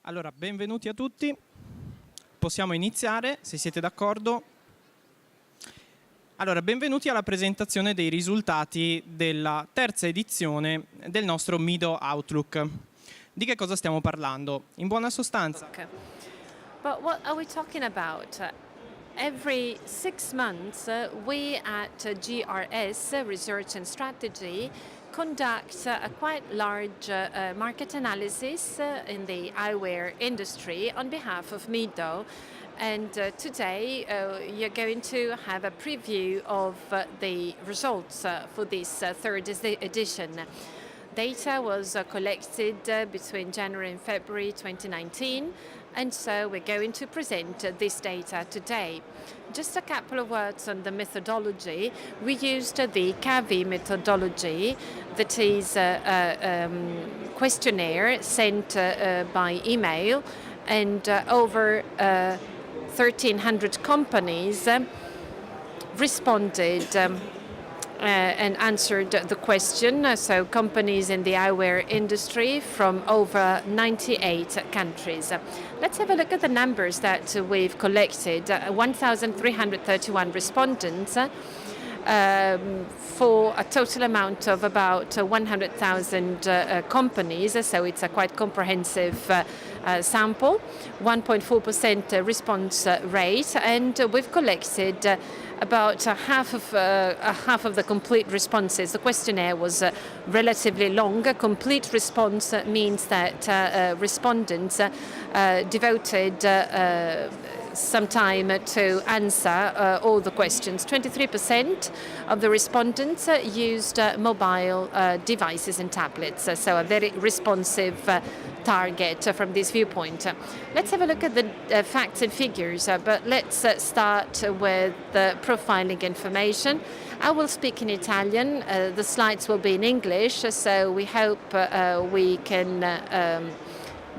Allora, benvenuti a tutti. Possiamo iniziare, se siete d'accordo. Allora, benvenuti alla presentazione dei risultati della terza edizione del nostro MIDO Outlook. Di che cosa stiamo parlando? In buona sostanza. But what are we talking about? Every 6 months, we at GRS, Research and Strategy, conduct a quite large market analysis in the eyewear industry on behalf of MIDO. And today you're going to have a preview of the results for this third edition. Data was collected between January and February 2019, and so we're going to present this data today. Just a couple of words on the methodology. We used the CAVI methodology, that is a questionnaire sent by email, and over 1,300 companies responded and answered the question. So companies in the eyewear industry from over 98 countries. Let's have a look at the numbers that we've collected. 1,331 respondents for a total amount of about 100,000 companies, so it's a quite comprehensive sample, 1.4% response rate, and we've collected about half of the complete responses. The questionnaire was relatively long. A complete response means that respondents devoted some time to answer all the questions. 23% of the respondents used mobile devices and tablets, so a very responsive target from this viewpoint. Let's have a look at the facts and figures, but let's start with the profiling information. I will speak in Italian. The slides will be in English, so we hope we can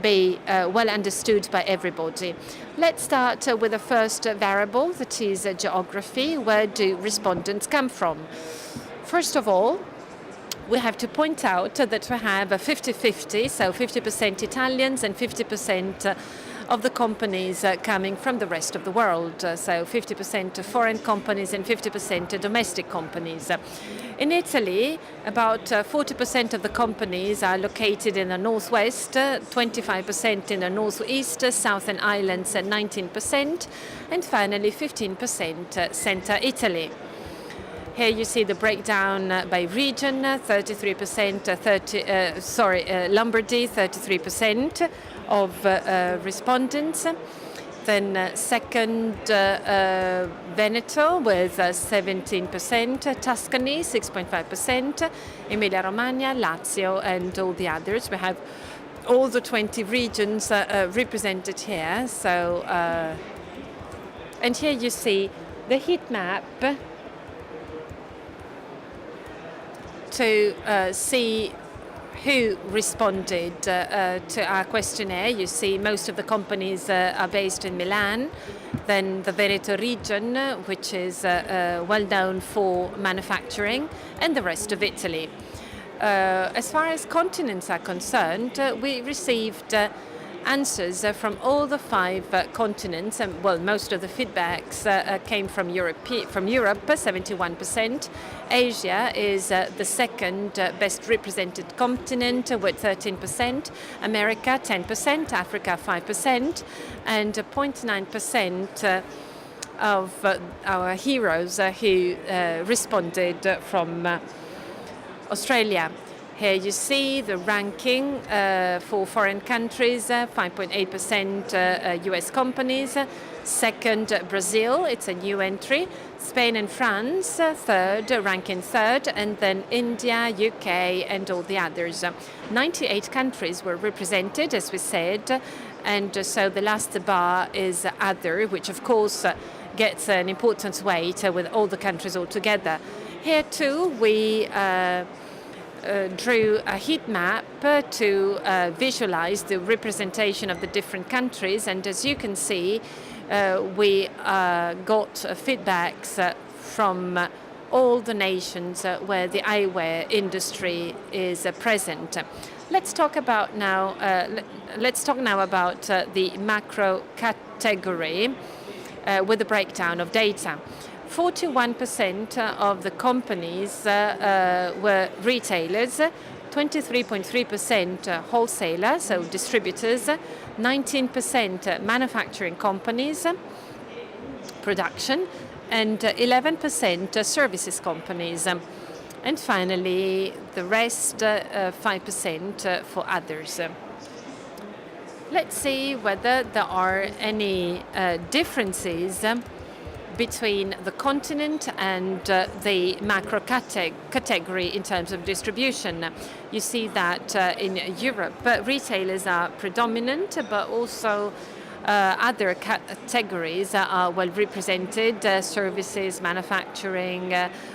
be well understood by everybody. Let's start with the first variable, that is geography. Where do respondents come from? First of all, we have to point out that we have a 50-50, so 50% Italians and 50% of the companies coming from the rest of the world, so 50% foreign companies and 50% domestic companies. In Italy, about 40% of the companies are located in the northwest, 25% in the northeast, southern islands 19%, and finally 15% center Italy. Here you see the breakdown by region, 33%, Lombardy, 33% of respondents. Then second, Veneto with 17%, Tuscany 6.5%, Emilia-Romagna, Lazio, and all the others. We have all the 20 regions represented here. So, and here you see the heat map to see who responded to our questionnaire. You see most of the companies are based in Milan, then the Veneto region, which is well known for manufacturing, and the rest of Italy. As far as continents are concerned, we received answers from all the 5 continents, and well, most of the feedbacks came from Europe, 71%. Asia is the second best represented continent with 13%, America 10%, Africa 5%, and 0.9% of our heroes who responded from Australia. Here you see the ranking for foreign countries, 5.8% US companies. Second, Brazil, it's a new entry. Spain and France, third, ranking third, and then India, UK, and all the others. 98 countries were represented, as we said, and so the last bar is other, which of course gets an important weight with all the countries all together. Here too, we drew a heat map to visualize the representation of the different countries, and as you can see, we got feedbacks from all the nations where the eyewear industry is present. Let's talk about now. Let's talk now about the macro category with the breakdown of data. 41% of the companies were retailers, 23.3% wholesalers, so distributors, 19% manufacturing companies, production, and 11% services companies. And finally, the rest, 5% for others. Let's see whether there are any differences between the continent and the macro category in terms of distribution. You see that in Europe, retailers are predominant, but also other categories are well represented, services, manufacturing,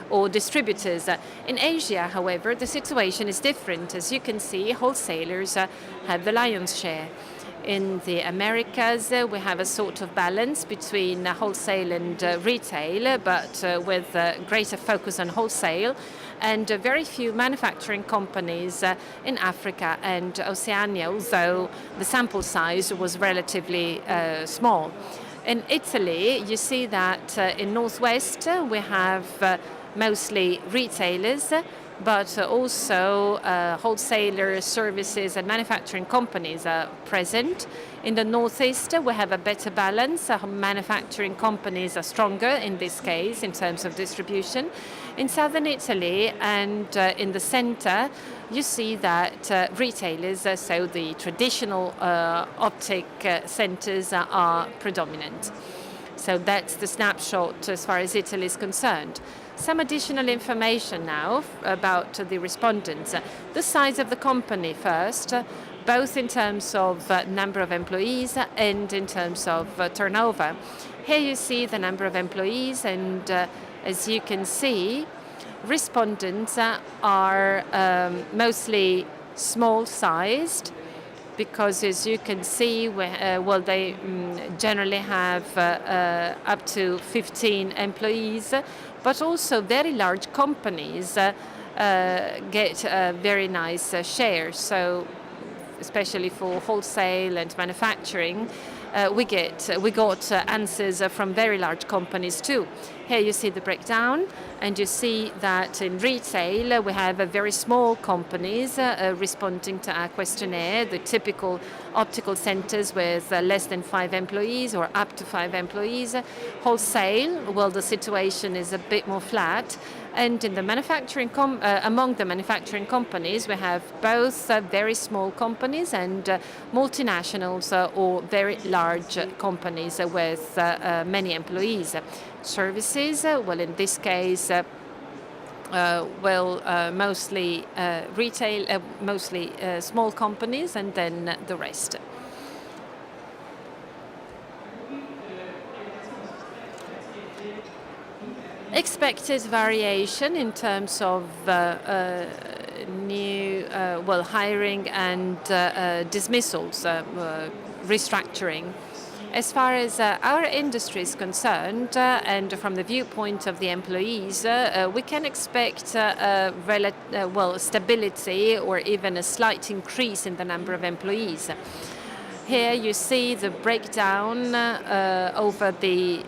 or distributors. In Asia, however, the situation is different. As you can see, wholesalers have the lion's share. In the Americas, we have a sort of balance between wholesale and retail, but with greater focus on wholesale, and very few manufacturing companies in Africa and Oceania, although the sample size was relatively small. In Italy, you see that in Northwest we have mostly retailers, but also wholesalers, services and manufacturing companies are present. In the Northeast, we have a better balance. Manufacturing companies are stronger in this case in terms of distribution. In southern Italy and in the center, you see that retailers, so the traditional optic centers, are predominant. So that's the snapshot as far as Italy is concerned. Some additional information now about the respondents. The size of the company first, both in terms of number of employees and in terms of turnover. Here you see the number of employees, and as you can see, respondents are mostly small-sized, because as you can see, well, they generally have up to 15 employees, but also very large companies get a very nice share. So especially for wholesale and manufacturing, we got answers from very large companies too. Here you see the breakdown, and you see that in retail we have very small companies responding to our questionnaire, the typical optical centers with less than 5 employees or up to 5 employees. Wholesale, well, the situation is a bit more flat. And in the manufacturing among the manufacturing companies, we have both very small companies and multinationals or very large companies with many employees. Services, well, in this case, mostly retail, mostly small companies, and then the rest. Expected variation in terms of new hiring and dismissals, restructuring. As far as our industry is concerned, and from the viewpoint of the employees, we can expect stability or even a slight increase in the number of employees. Here you see the breakdown over the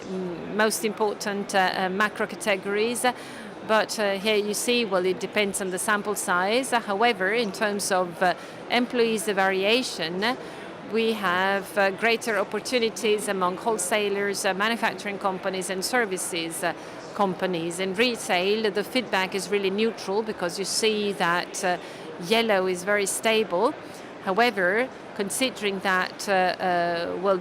most important macro categories. But here you see, well, it depends on the sample size. However, in terms of employees variation, we have greater opportunities among wholesalers, manufacturing companies and services companies. In retail, the feedback is really neutral, because you see that yellow is very stable. However, considering that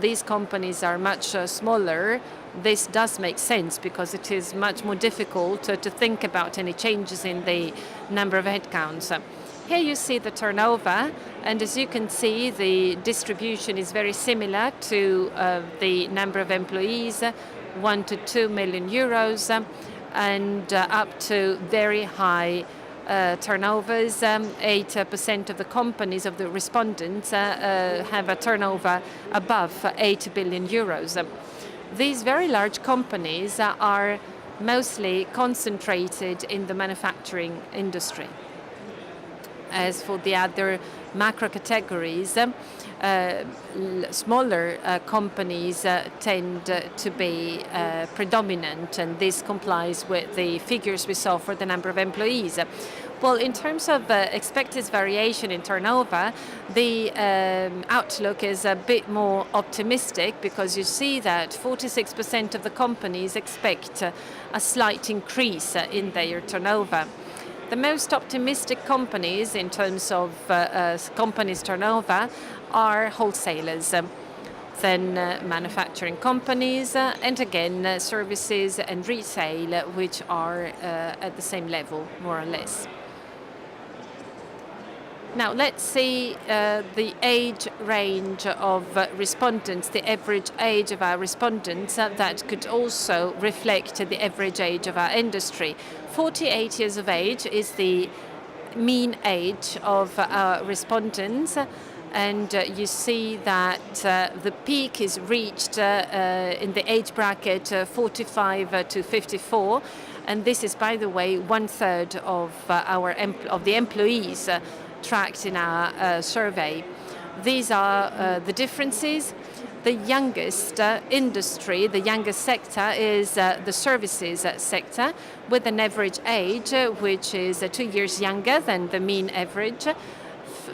these companies are much smaller, this does make sense, because it is much more difficult to think about any changes in the number of headcounts. Here you see the turnover, and as you can see, the distribution is very similar to the number of employees, 1 to 2 million euros, and up to very high turnovers. 8% of the companies, of the respondents, have a turnover above 8 billion euros. These very large companies are mostly concentrated in the manufacturing industry. As for the other macro categories, smaller companies tend to be predominant, and this complies with the figures we saw for the number of employees. Well, in terms of expected variation in turnover, the outlook is a bit more optimistic, because you see that 46% of the companies expect a slight increase in their turnover. The most optimistic companies in terms of companies' turnover are wholesalers, then manufacturing companies, and again services and retail, which are at the same level, more or less. Now let's see the age range of respondents, the average age of our respondents, that could also reflect the average age of our industry. 48 years of age is the mean age of our respondents, and you see that the peak is reached in the age bracket 45 to 54, and this is, by the way, 1/3 of the employees tracked in our survey. These are the differences. The youngest industry, the youngest sector, is the services sector, with an average age which is 2 years younger than the mean average,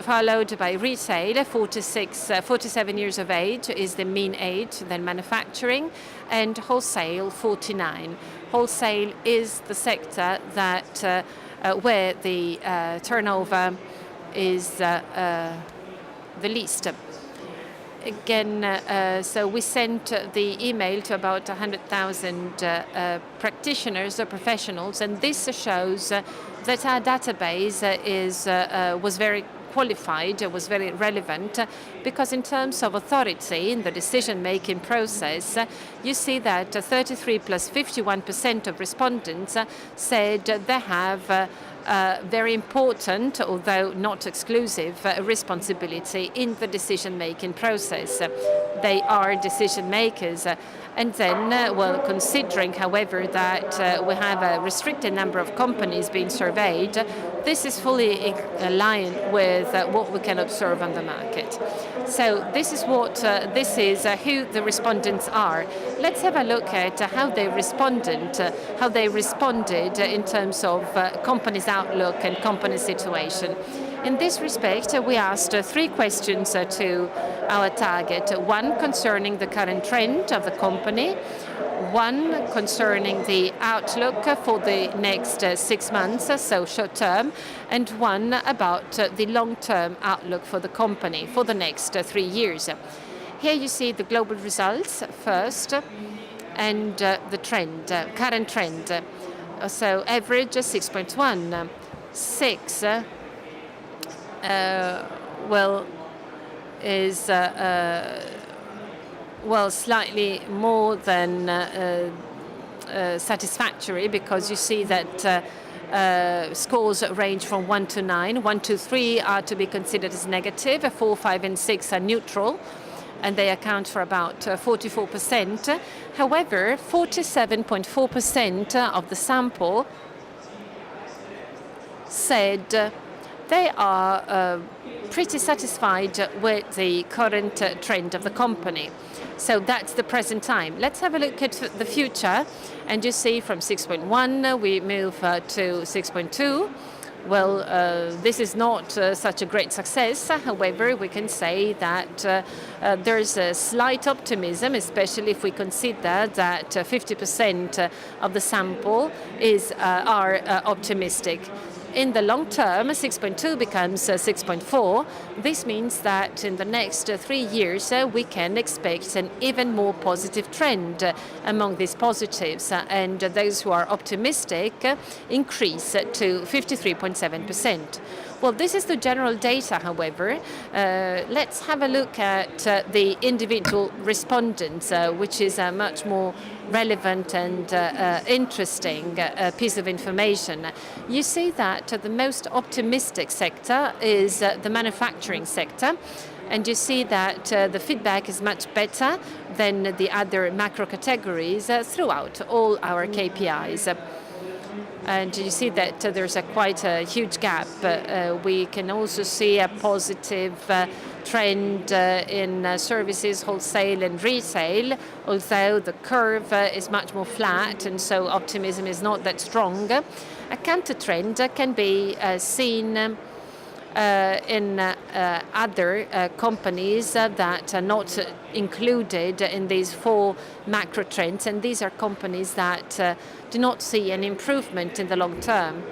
followed by retail. 47 years of age is the mean age, then manufacturing, and wholesale, 49. Wholesale is the sector that where the turnover is the least. Again, so we sent the email to about 100,000 practitioners or professionals, and this shows that our database was very qualified, was very relevant, because in terms of authority in the decision-making process, you see that 33 plus 51% of respondents said they have very important, although not exclusive, responsibility in the decision-making process. They are decision makers. And then, well, considering, however, that we have a restricted number of companies being surveyed, this is fully aligned with what we can observe on the market. So this is who the respondents are. Let's have a look at how they responded in terms of companies' outlook and company situation. In this respect, we asked 3 questions to our target. 1 concerning the current trend of the company, 1 concerning the outlook for the next 6 months, so short term, and 1 about the long-term outlook for the company for the next 3 years. Here you see the global results first, and the trend, current trend. So average 6.1, 6 is slightly more than satisfactory, because you see that scores range from 1 to 9. 1 to 3 are to be considered as negative. 4, 5, and 6 are neutral, and they account for about 44%. However, 47.4% of the sample said they are pretty satisfied with the current trend of the company. So that's the present time. Let's have a look at the future, and you see from 6.1 we move to 6.2. Well, this is not such a great success. However, we can say that there's a slight optimism, especially if we consider that 50% of the sample are optimistic. In the long term, 6.2 becomes 6.4. This means that in the next 3 years, we can expect an even more positive trend among these positives, and those who are optimistic increase to 53.7%. Well, this is the general data, however. Let's have a look at the individual respondents, which is a much more relevant and interesting piece of information. You see that the most optimistic sector is the manufacturing sector, and you see that the feedback is much better than the other macro categories throughout all our KPIs. And you see that there's quite a huge gap. We can also see a positive trend in services, wholesale and retail, although the curve is much more flat, and so optimism is not that strong. A counter trend can be seen in other companies that are not included in these four macro trends, and these are companies that do not see an improvement in the long term.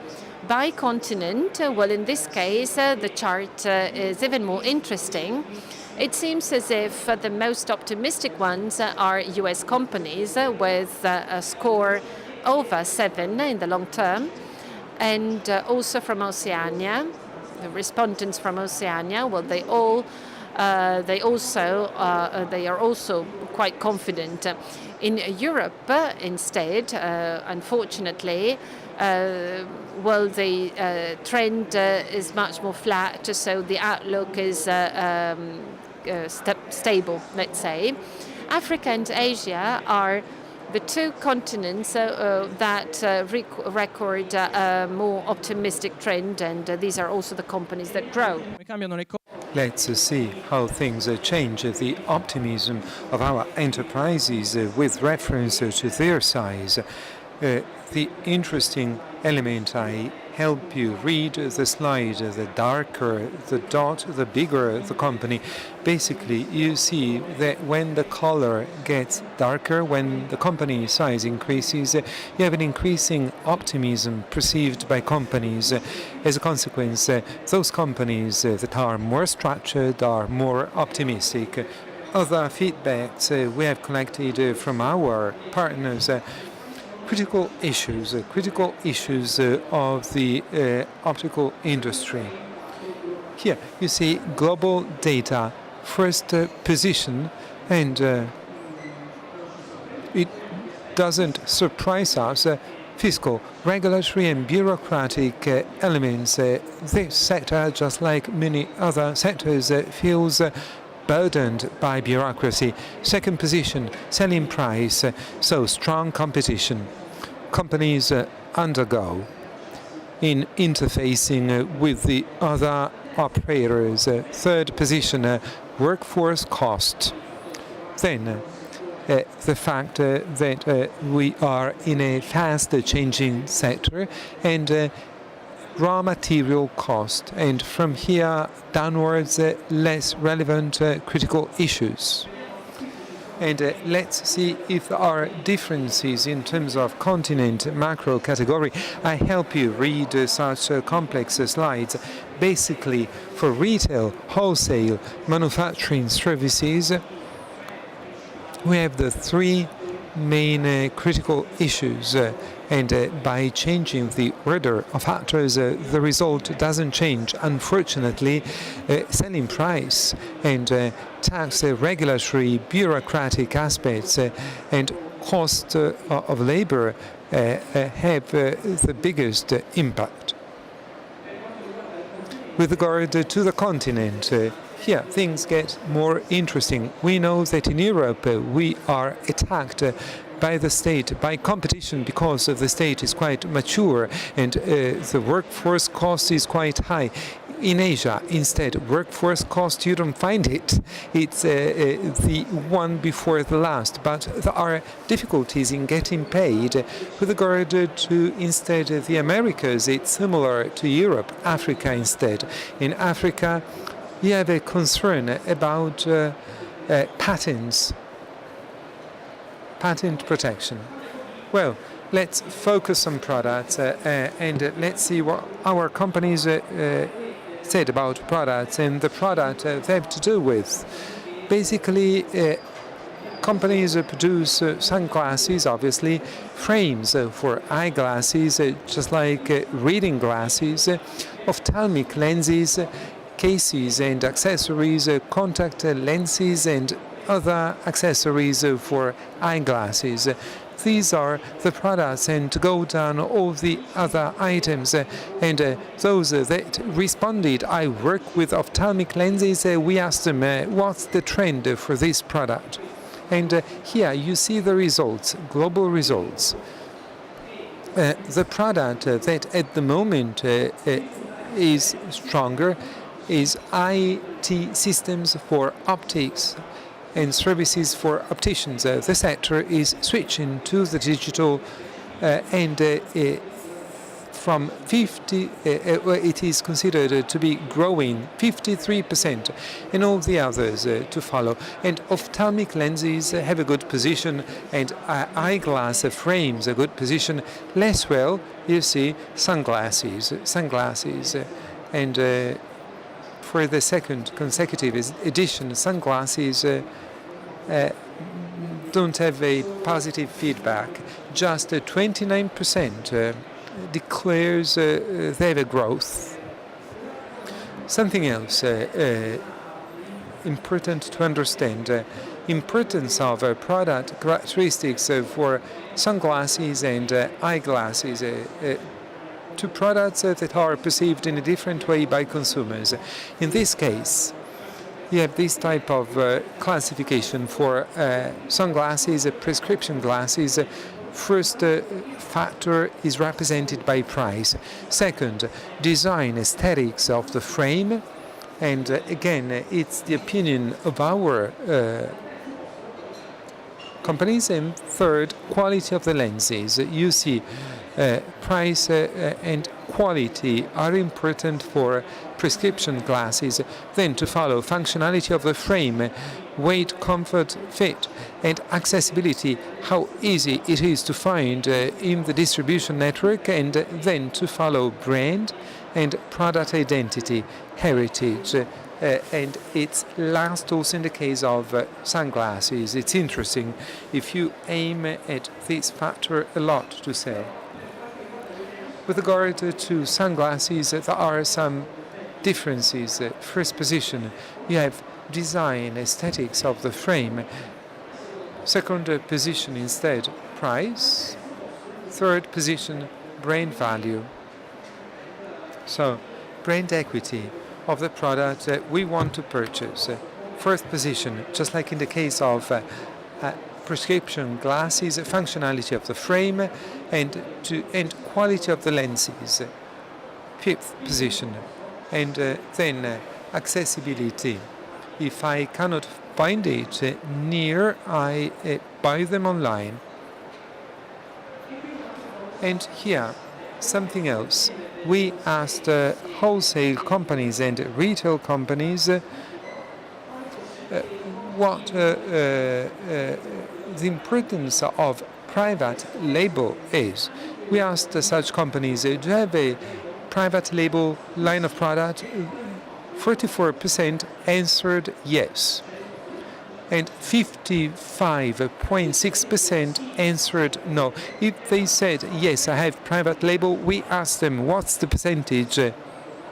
By continent, well, in this case, the chart is even more interesting. It seems as if the most optimistic ones are US companies with a score over 7 in the long term, and also from Oceania. The respondents from Oceania, well, they are also quite confident. In Europe, instead, unfortunately, well, the trend is much more flat, so the outlook is stable, let's say. Africa and Asia are the two continents that record a more optimistic trend, and these are also the companies that grow. Let's see how things change the optimism of our enterprises with reference to their size. The interesting element, I help you read the slide, the darker the dot, the bigger the company. Basically, you see that when the color gets darker, when the company size increases, you have an increasing optimism perceived by companies. As a consequence, those companies that are more structured are more optimistic. Other feedbacks we have collected from our partners, critical issues of the optical industry. Here you see global data, first position, and it doesn't surprise us. Fiscal, regulatory and bureaucratic elements. This sector, just like many other sectors, feels burdened by bureaucracy. Second position, selling price, so strong competition. Companies undergo in interfacing with the other operators. Third position, workforce cost. Then the fact that we are in a fast-changing sector, and raw material cost, and from here downwards less relevant critical issues. And let's see if there are differences in terms of continent macro category. I help you read such complex slides. Basically, for retail, wholesale, manufacturing services, we have the three main critical issues, and by changing the order of factors, the result doesn't change. Unfortunately, selling price and tax, regulatory, bureaucratic aspects, and cost of labor have the biggest impact. With regard to the continent, here things get more interesting. We know that in Europe we are attacked by the state, by competition, because the state is quite mature and the workforce cost is quite high. In Asia, instead, workforce cost, you don't find it. It's the one before the last. But there are difficulties in getting paid. With regard to, instead, the Americas, it's similar to Europe. Africa, instead. In Africa, you have a concern about patents, patent protection. Well, let's focus on products and let's see what our companies said about products and the product they have to do with. Basically, companies produce sunglasses, obviously, frames for eyeglasses, just like reading glasses, ophthalmic lenses, cases and accessories, contact lenses and other accessories for eyeglasses. These are the products, and to go down all the other items, and those that responded, I work with ophthalmic lenses, we asked them what's the trend for this product. And here you see the results, global results. The product that at the moment is stronger is IT systems for optics and services for opticians. The sector is switching to the digital and from 50, it is considered to be growing 53%, and all the others to follow. And ophthalmic lenses have a good position, and eyeglass frames a good position. Less well, you see, sunglasses, and for the second consecutive edition, sunglasses don't have a positive feedback. Just 29% declares they have a growth. Something else important to understand, importance of product characteristics for sunglasses and eyeglasses, two products that are perceived in a different way by consumers. In this case, you have this type of classification for sunglasses, prescription glasses. First factor is represented by price. Second, design, aesthetics of the frame. And again, it's the opinion of our companies. And third, quality of the lenses. You see, price and quality are important for prescription glasses. Then to follow, functionality of the frame, weight, comfort, fit, and accessibility, how easy it is to find in the distribution network, and then to follow brand and product identity, heritage, and it's last also in the case of sunglasses. It's interesting if you aim at this factor a lot to sell. With regard to sunglasses, there are some differences. First position, you have design, aesthetics of the frame. Second position instead, price. Third position, brand value. So, brand equity of the product we want to purchase. First position, just like in the case of prescription glasses, functionality of the frame and quality of the lenses. Fifth position, and then accessibility. If I cannot find it near, I buy them online. And here, something else. We asked wholesale companies and retail companies what the importance of private label is. We asked such companies, do you have a private label line of product? 44% answered yes, and 55.6% answered no. If they said, yes, I have private label, we asked them what's the percentage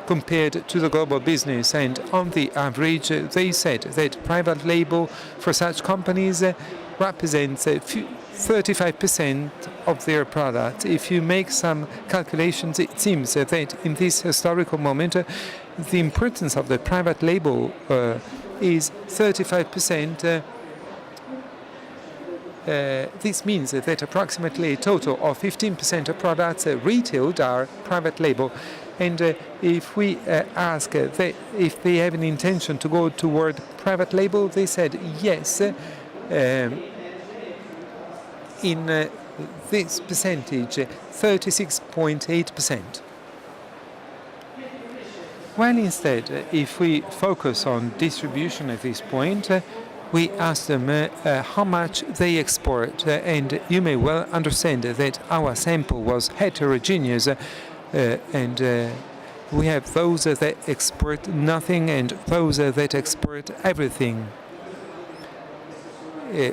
compared to the global business, and on the average, they said that private label for such companies represents 35% of their product. If you make some calculations, it seems that in this historical moment, the importance of the private label is 35%. This means that approximately a total of 15% of products retailed are private label. And if we ask if they have an intention to go toward private label, they said yes. In this percentage, 36.8%. While instead, if we focus on distribution at this point, we ask them how much they export, and you may well understand that our sample was heterogeneous, and we have those that export nothing and those that export everything.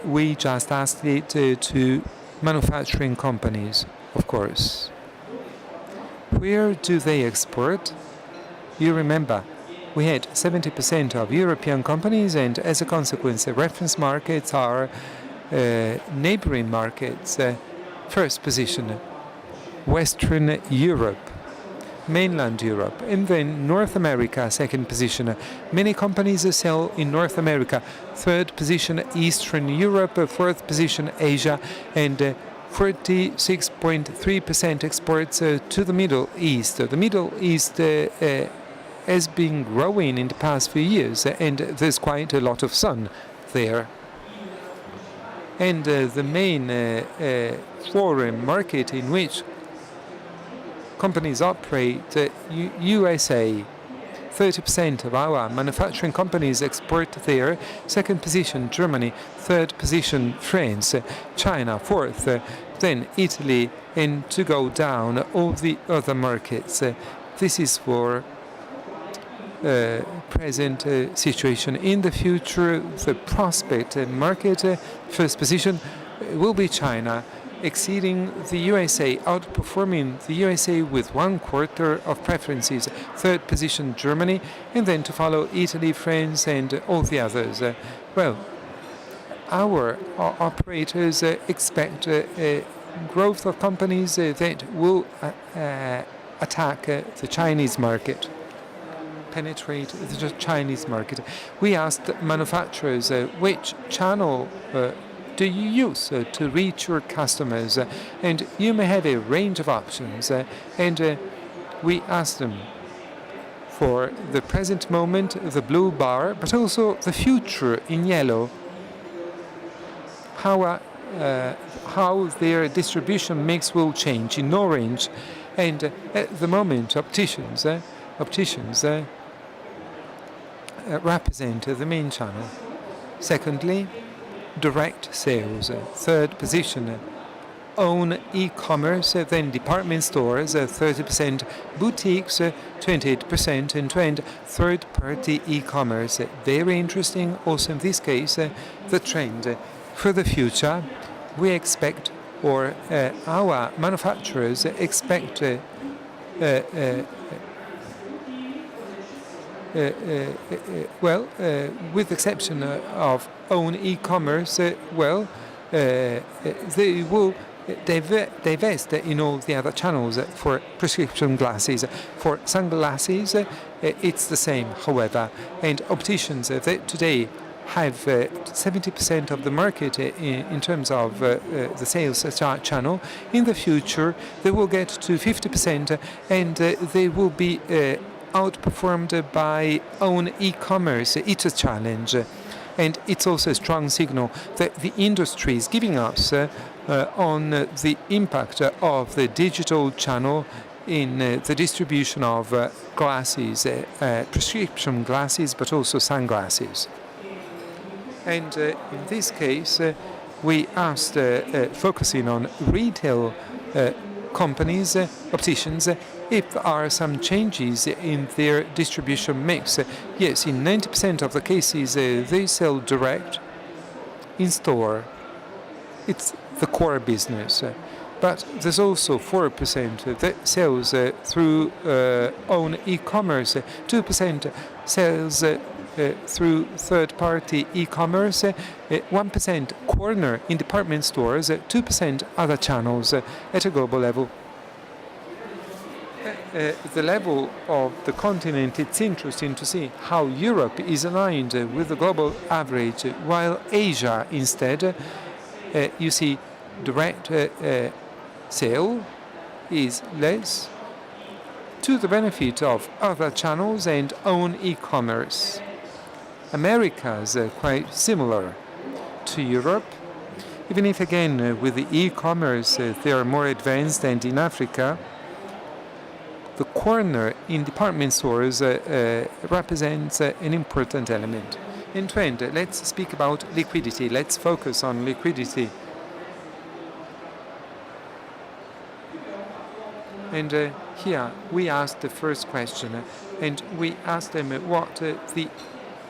We just asked it to manufacturing companies, of course. Where do they export? You remember, we had 70% of European companies, and as a consequence, the reference markets are neighboring markets. First position, Western Europe, mainland Europe, and then North America, second position. Many companies sell in North America. Third position, Eastern Europe. Fourth position, Asia. And 46.3% exports to the Middle East. The Middle East has been growing in the past few years, and there's quite a lot of sun there. And the main foreign market in which companies operate, USA. 30% of our manufacturing companies export there. Second position, Germany. Third position, France. China, fourth. Then Italy, and to go down, all the other markets. This is for present situation. In the future, the prospect market, first position, will be China, exceeding the USA, outperforming the USA with 1/4 of preferences. Third position, Germany, and then to follow Italy, France, and all the others. Well, our operators expect growth of companies that will attack the Chinese market, penetrate the Chinese market. We asked manufacturers which channel do you use to reach your customers, and you may have a range of options, and we asked them for the present moment, the blue bar, but also the future in yellow, how their distribution mix will change in orange, and at the moment opticians represent the main channel. Secondly, direct sales. Third position, own e-commerce, then department stores, 30%, boutiques, 28%, and trend, third-party e-commerce. Very interesting also in this case, the trend. For the future, we expect, or our manufacturers expect with the exception of own e-commerce, they will divest in all the other channels for prescription glasses. For sunglasses, it's the same, however, and opticians that today have 70% of the market in terms of the sales channel. In the future, they will get to 50%, and they will be outperformed by own e-commerce. It's a challenge, and it's also a strong signal that the industry is giving us on the impact of the digital channel in the distribution of glasses, prescription glasses, but also sunglasses. And in this case, we asked, focusing on retail companies, opticians, if there are some changes in their distribution mix. Yes, in 90% of the cases, they sell direct in store. It's the core business. But there's also 4% that sells through own e-commerce, 2% sells through third-party e-commerce, 1% corner in department stores, 2% other channels at a global level. The level of the continent, it's interesting to see how Europe is aligned with the global average, while Asia instead, you see, direct sale is less to the benefit of other channels and own e-commerce. Americas are quite similar to Europe, even if again with the e-commerce they are more advanced, and in Africa the corner in department stores represents an important element. In trend, let's speak about liquidity. Let's focus on liquidity. And here we asked the first question, and we asked them what the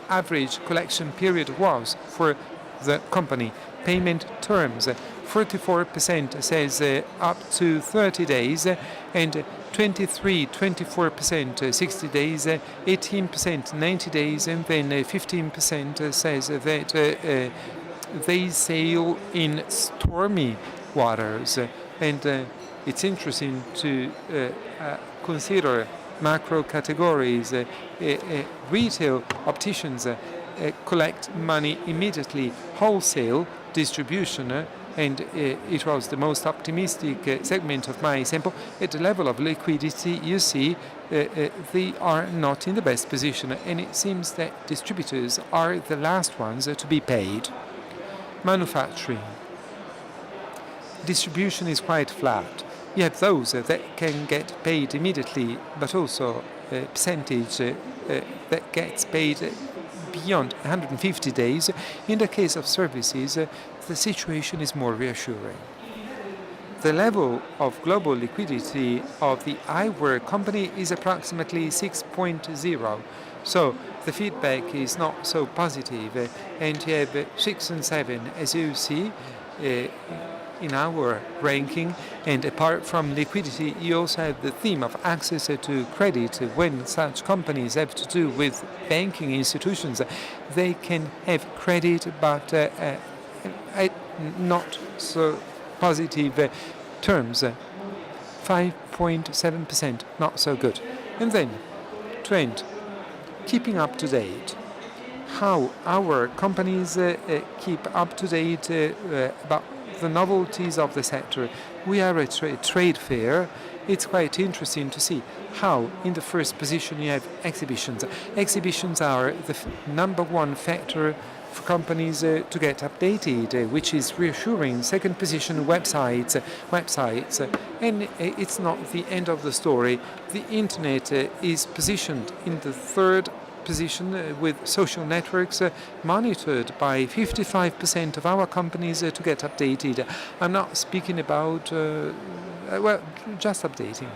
average collection period was for the company. Payment terms, 44% says up to 30 days, and 24% 60 days, 18% 90 days, and then 15% says that they sail in stormy waters. And it's interesting to consider macro categories. Retail opticians collect money immediately. Wholesale distribution and it was the most optimistic segment of my sample. At the level of liquidity, you see they are not in the best position, and it seems that distributors are the last ones to be paid. Manufacturing. Distribution is quite flat. You have those that can get paid immediately, but also a percentage that gets paid beyond 150 days. In the case of services, the situation is more reassuring. The level of global liquidity of the eyewear company is approximately 6.0. So the feedback is not so positive, and you have 6 and 7, as you see, in our ranking. And apart from liquidity, you also have the theme of access to credit. When such companies have to do with banking institutions, they can have credit, but not so positive terms. 5.7%, not so good. And then, trend, keeping up to date. How our companies keep up to date about the novelties of the sector. We are at a trade fair. It's quite interesting to see how in the first position you have exhibitions. Exhibitions are the number one factor for companies to get updated, which is reassuring. Second position, websites. And it's not the end of the story. The internet is positioned in the third position with social networks monitored by 55% of our companies to get updated. I'm not speaking about, just updating.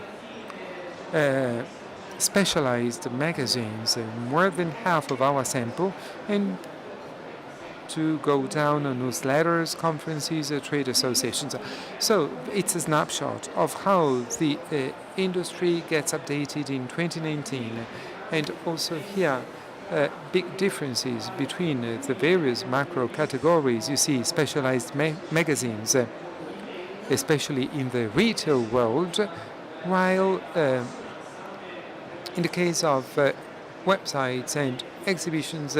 Specialized magazines, more than half of our sample, and to go down on newsletters, conferences, trade associations. So it's a snapshot of how the industry gets updated in 2019. And also here, big differences between the various macro categories. You see specialized magazines, especially in the retail world, while in the case of websites and exhibitions,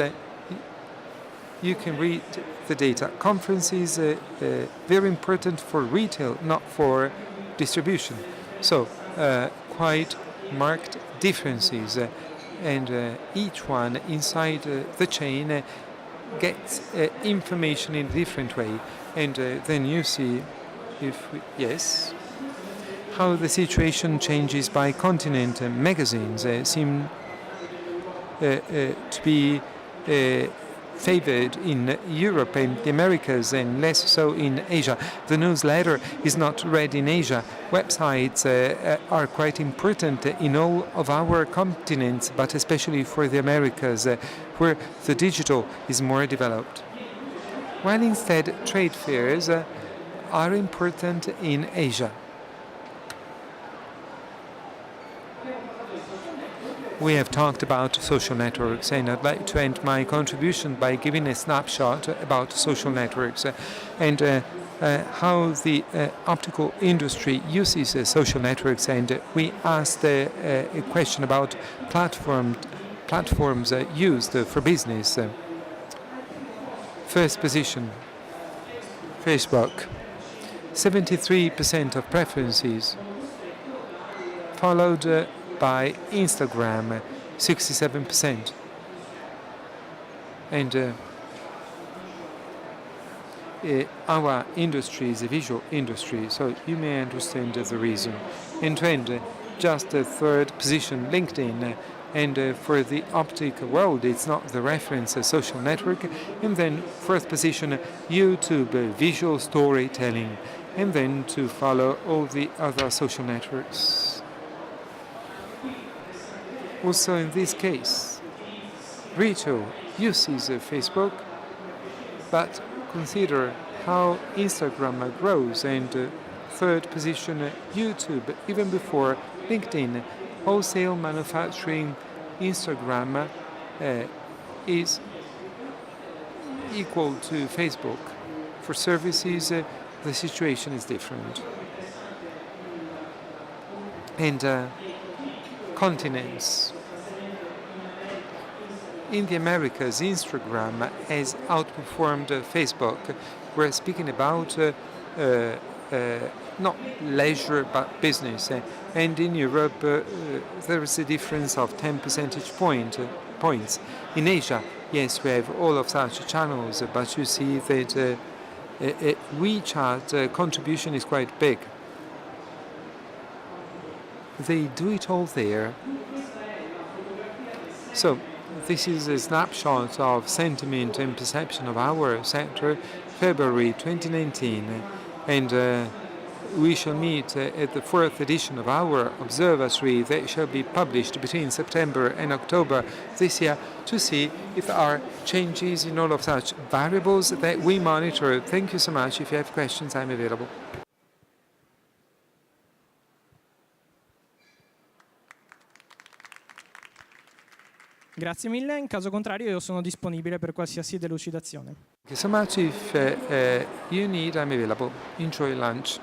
you can read the data. Conferences, very important for retail, not for distribution. So quite marked differences. And each one inside the chain gets information in a different way. And then you see, how the situation changes by continent. Magazines seem to be favored in Europe and the Americas, and less so in Asia. The newsletter is not read in Asia. Websites are quite important in all of our continents, but especially for the Americas, where the digital is more developed. While instead trade fairs are important in Asia. We have talked about social networks, and I'd like to end my contribution by giving a snapshot about social networks and how the optical industry uses social networks. And we asked a question about platforms used for business. First position, Facebook, 73% of preferences, followed by Instagram, 67%. And our industry is a visual industry, so you may understand the reason. In trend, just a third position, LinkedIn. And for the optic world, it's not the reference social network. And then fourth position, YouTube, visual storytelling. And then to follow all the other social networks. Also in this case, retail uses Facebook, but consider how Instagram grows, and third position, YouTube, even before LinkedIn. Wholesale manufacturing, Instagram is equal to Facebook. For services, the situation is different. And continents. In the Americas, Instagram has outperformed Facebook, we're speaking about not leisure but business. And in Europe, there is a difference of 10 percentage points. In Asia, yes, we have all of such channels, but you see that WeChat contribution is quite big. They do it all there. So this is a snapshot of sentiment and perception of our sector, February 2019, and we shall meet at the 4th edition of our observatory that shall be published between September and October this year to see if there are changes in all of such variables that we monitor. Thank you so much. If you have questions, I'm available. Grazie mille, in caso contrario io sono disponibile per qualsiasi delucidazione. Thank you so much. If you need, I'm available. Enjoy lunch.